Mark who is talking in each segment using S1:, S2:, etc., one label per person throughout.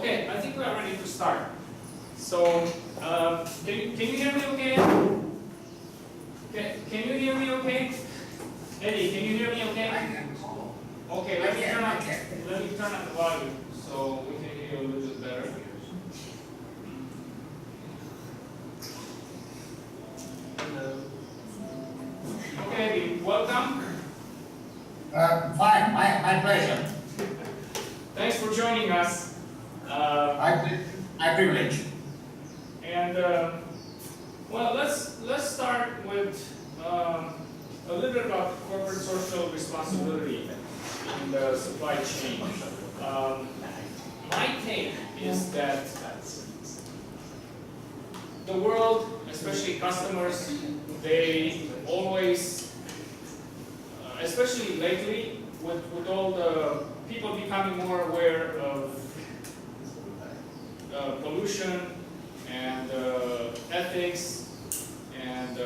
S1: Okay, I think we are ready to start. So, can you hear me okay? Can you hear me okay? Eddie, can you hear me okay? Okay, let me turn up the volume so we can hear you a little bit better. Hello. Okay, Eddie, welcome.
S2: Fine, my pleasure.
S1: Thanks for joining us.
S2: My privilege.
S1: And well, let's start with a little bit about corporate social responsibility in the supply chain. My take is that the world, especially customers, they always, especially lately, with all the people becoming more aware of pollution and ethics and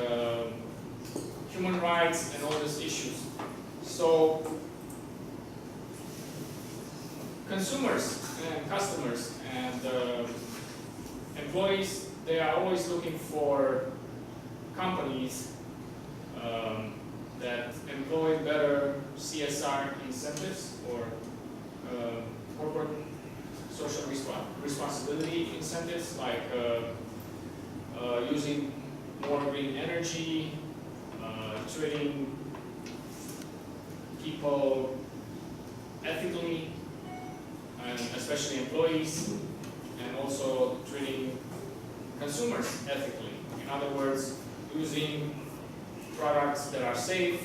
S1: human rights and all these issues. So consumers and customers and employees, they are always looking for companies that employ better CSR incentives or corporate social responsibility incentives, like using more green energy, treating people ethically, and especially employees, and also treating consumers ethically. In other words, using products that are safe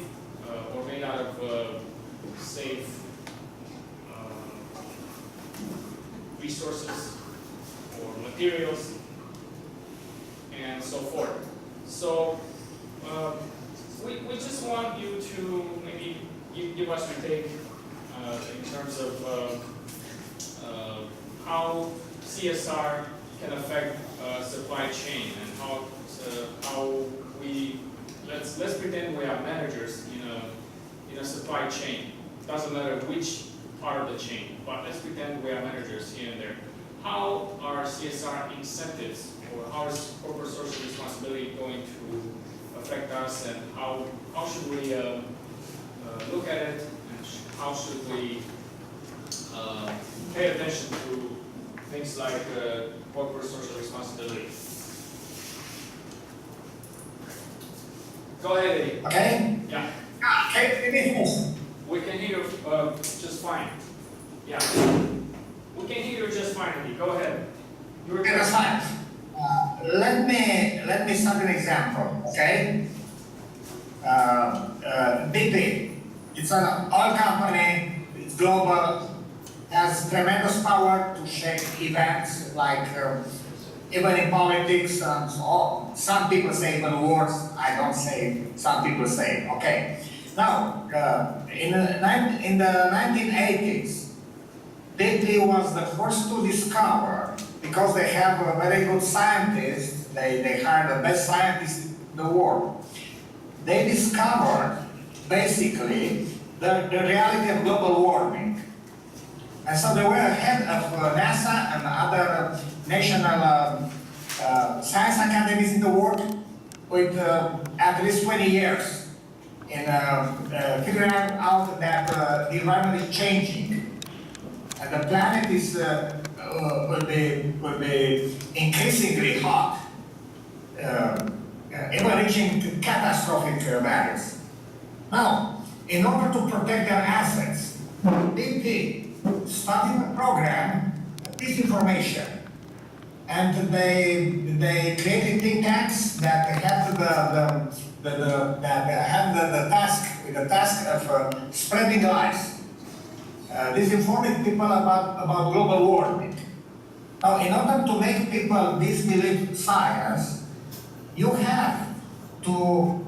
S1: or made out of safe resources or materials and so forth. So we just want you to maybe give us your take in terms of how CSR can affect supply chain and how we let's pretend we are managers in a supply chain. Doesn't matter which part of the chain, but let's pretend we are managers here and there. How are CSR incentives, or how is corporate social responsibility going to affect us, and how should we look at it, and how should we pay attention to things like corporate social responsibility? Go ahead, Eddie.
S2: Okay?
S1: Yeah.
S2: Okay,
S1: We can hear you just fine. Yeah. We can hear you just fine, Eddie. Go ahead.
S2: that's fine. Let me start an example, okay? BP, it's an oil company, it's global, has tremendous power to shape events like even in politics, some people say even worse, I don't say, some people say, okay. Now, in the 1980s, BP was the first to discover, because they have a very good scientists, they hired the best scientists in the world. They discovered, basically, the reality of global warming. And so they were ahead of NASA and other national science academies in the world with at least 20 years in figuring out that the environment is changing, and the planet is will be increasingly hot, even reaching catastrophic values. Now, in order to protect their assets, BP started a program, disinformation, and they created think tanks that had the task of spreading lies, disinforming people about global warming. Now, in order to make people disbelieve science, you have to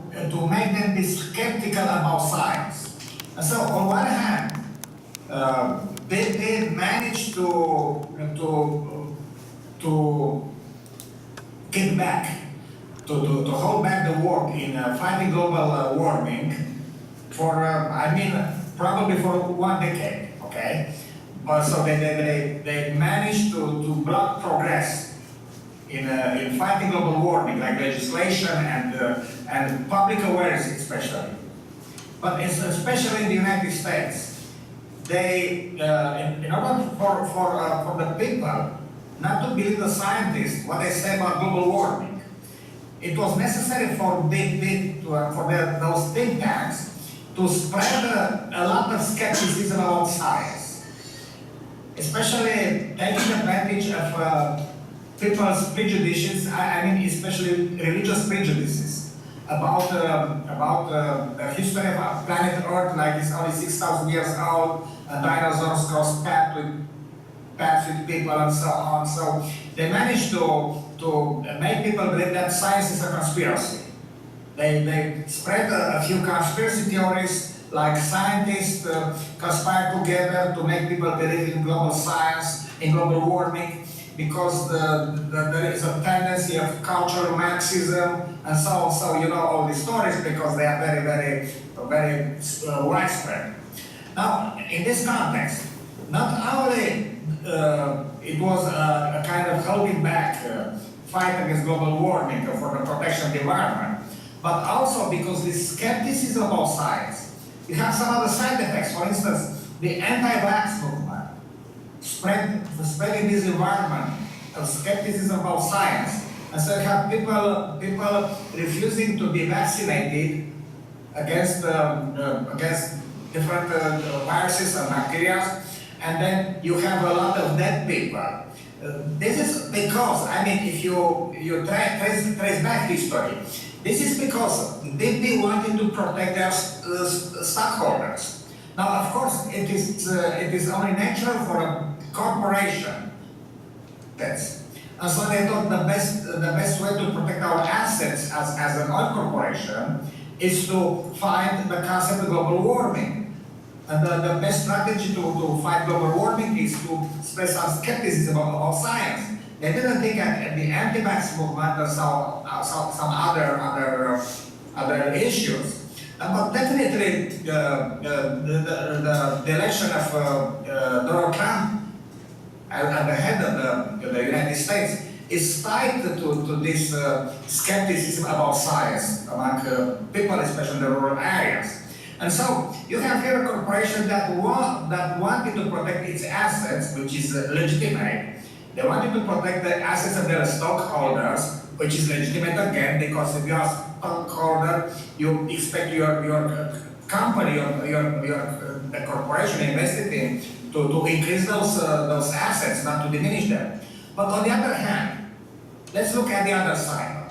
S2: make them be skeptical about science. And so, on one hand, they managed to get back, to hold back the work in fighting global warming for, probably for 1 decade, okay? but so they managed to block progress in fighting global warming, like legislation and public awareness especially. But especially in the United States, they, in order for the people not to believe the scientists, what they say about global warming, it was necessary for those think tanks to spread a lot of skepticism about science, especially taking advantage of people's prejudices, I mean especially religious prejudices about the history of planet Earth, like it's only 6,000 years old, dinosaurs crossed paths with people and so on. So they managed to make people believe that science is a conspiracy. They spread a few conspiracy theories, like scientists conspire together to make people believe in global science, in global warming, because there is a tendency of cultural Marxism and so on. So you know all these stories because they are very widespread. Now, in this context, not only it was a kind of holding back fight against global warming for the protection of the environment, but also because this skepticism about science, it has some other side effects. For instance, the anti-vax movement spreading this environment of skepticism about science. And so you have people refusing to be vaccinated against different viruses and bacteria, and then you have a lot of dead people. This is because, I mean, if you trace back history, this is because BP wanted to protect their stockholders. Now, of course, it is only natural for a corporation. And so they thought the best way to protect our assets as an oil corporation is to fight the concept of global warming. And the best strategy to fight global warming is to spread some skepticism about science. They didn't think at the anti-vax movement or some other issues. But definitely the election of Donald Trump at the head of the United States is tied to this skepticism about science among people, especially in the rural areas. And so you have here a corporation that wanted to protect its assets, which is legitimate. They wanted to protect the assets of their stockholders, which is legitimate again, because if you are a stockholder, you expect your company or the corporation invested in to increase those assets, not to diminish them. But on the other hand, let's look at the other side.